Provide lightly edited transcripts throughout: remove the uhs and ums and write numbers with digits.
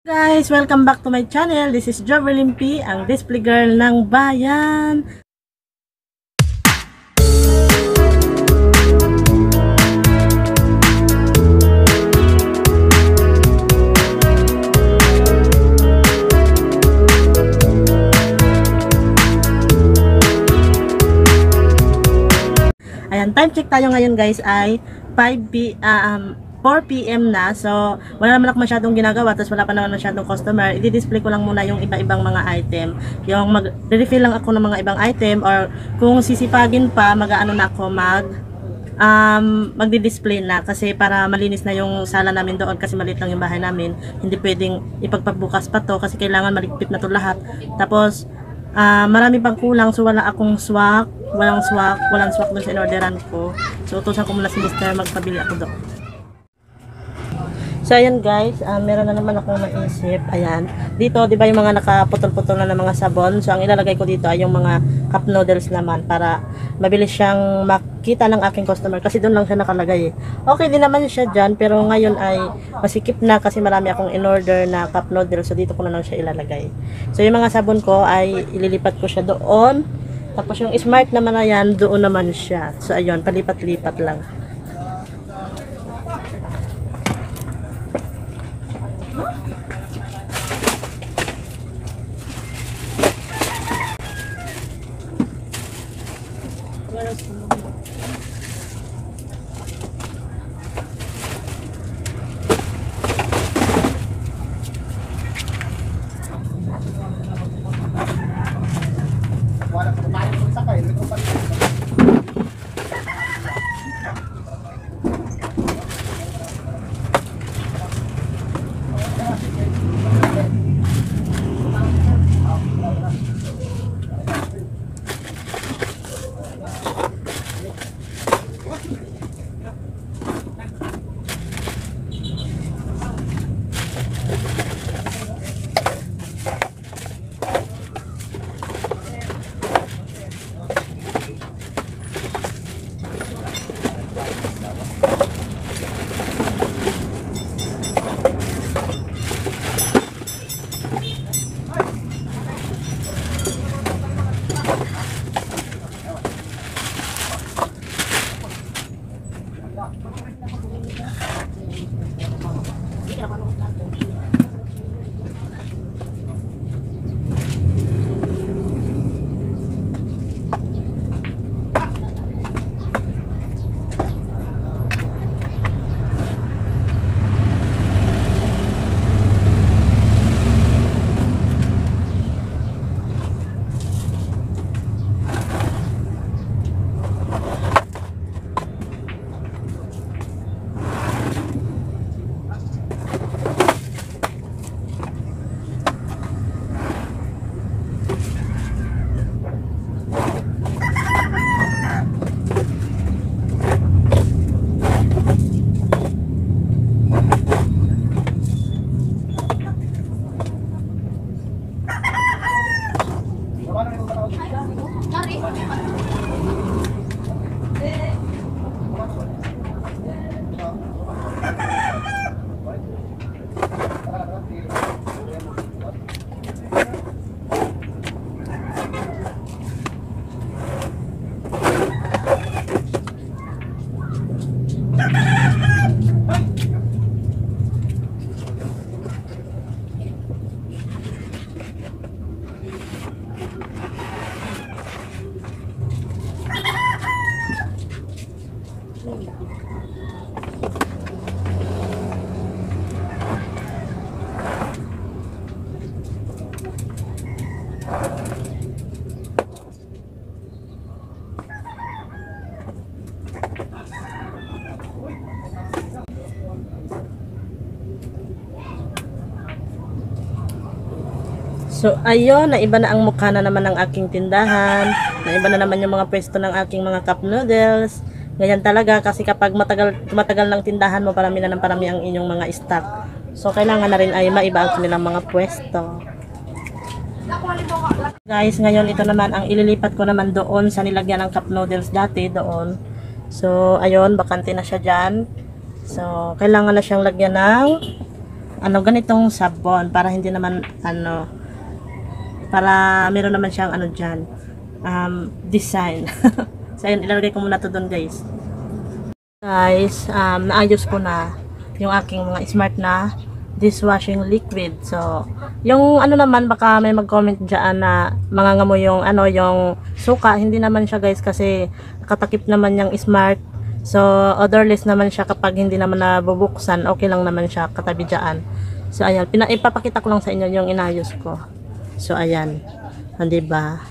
Guys, welcome back to my channel. This is Jovelyn P, ang display girl ng bayan. Ayan, time check tayo ngayon guys ay 4 PM na. So, wala naman ako masyadong ginagawa, tapos wala pa naman masyadong customer. I-display ko lang muna yung iba-ibang mga item. Yung mag-refill lang ako ng mga ibang item, or kung sisipagin pa, mag-ano na ako, magdi-display na, kasi para malinis na yung sala namin doon, kasi maliit lang yung bahay namin. Hindi pwedeng ipagpagbukas pa to, kasi kailangan maligpit na to lahat. Tapos, marami pang kulang, so wala akong swak, walang swak dun sa inorderan ko. So, utusan ko muna si Mr. magpabili ako doon. So, ayan guys, meron na naman akong naisip. Ayan, dito, di ba yung mga nakaputol-putol na ng mga sabon? So, ang ilalagay ko dito ay yung mga cup noodles naman, para mabilis siyang makita ng aking customer, kasi doon lang siya nakalagay. Okay din naman siya dyan, pero ngayon ay masikip na, kasi marami akong in-order na cup noodles. So, dito ko na lang siya ilalagay. So, yung mga sabon ko ay ililipat ko siya doon. Tapos, yung smart naman na yan, doon naman siya. So, ayun, palipat-lipat lang. So, ayun, naiba na ang mukha na naman ng aking tindahan. Naiba na naman yung mga pwesto ng aking mga cup noodles. Ganyan talaga, kasi kapag matagal ng tindahan mo, parami na ng parami ang inyong mga stock. So, kailangan na rin ay maiba ang kanilang mga pwesto. Guys, ngayon ito naman ang ililipat ko naman doon sa nilagyan ng cup noodles dati doon. So, ayun, bakante na siya dyan. So, kailangan na siyang lagyan ng ano ganitong sabon para hindi naman ano, para meron naman siyang ano diyan, design. So ayun, ilalagay ko muna to doon guys. Guys, naayos ko na yung aking mga smart na dishwashing liquid. So, yung ano naman, baka may mag-comment dyan na mangangamoy yung ano, yung suka. Hindi naman siya guys kasi nakatakip naman yung smart. So, odorless naman siya kapag hindi naman nabubuksan. Okay lang naman siya katabi dyan. So, ayan. Ipapakita ko lang sa inyo yung inayos ko. So, ayan. Diba?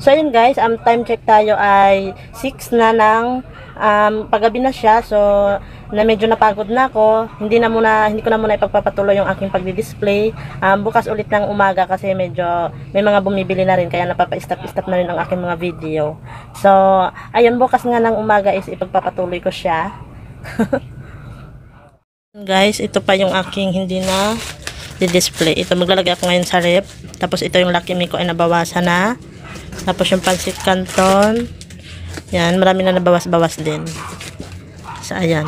So ayun guys, time check tayo ay 6 na ng paggabi na siya. So na medyo napagod na ako. Hindi ko na muna ipagpapatuloy yung aking pagdi-display. Bukas ulit ng umaga kasi medyo may mga bumibili na rin kaya napapa-stop na rin ang aking mga video. So ayun, bukas nga ng umaga is ipagpapatuloy ko siya. Guys, ito pa yung aking hindi na di-display. Ito maglalagay ako ngayon sa rep. Tapos ito yung Lucky Me ko ay nabawasan na. Tapos yung pancit canton. Yan, marami na nabawas-bawas din. So, ayan.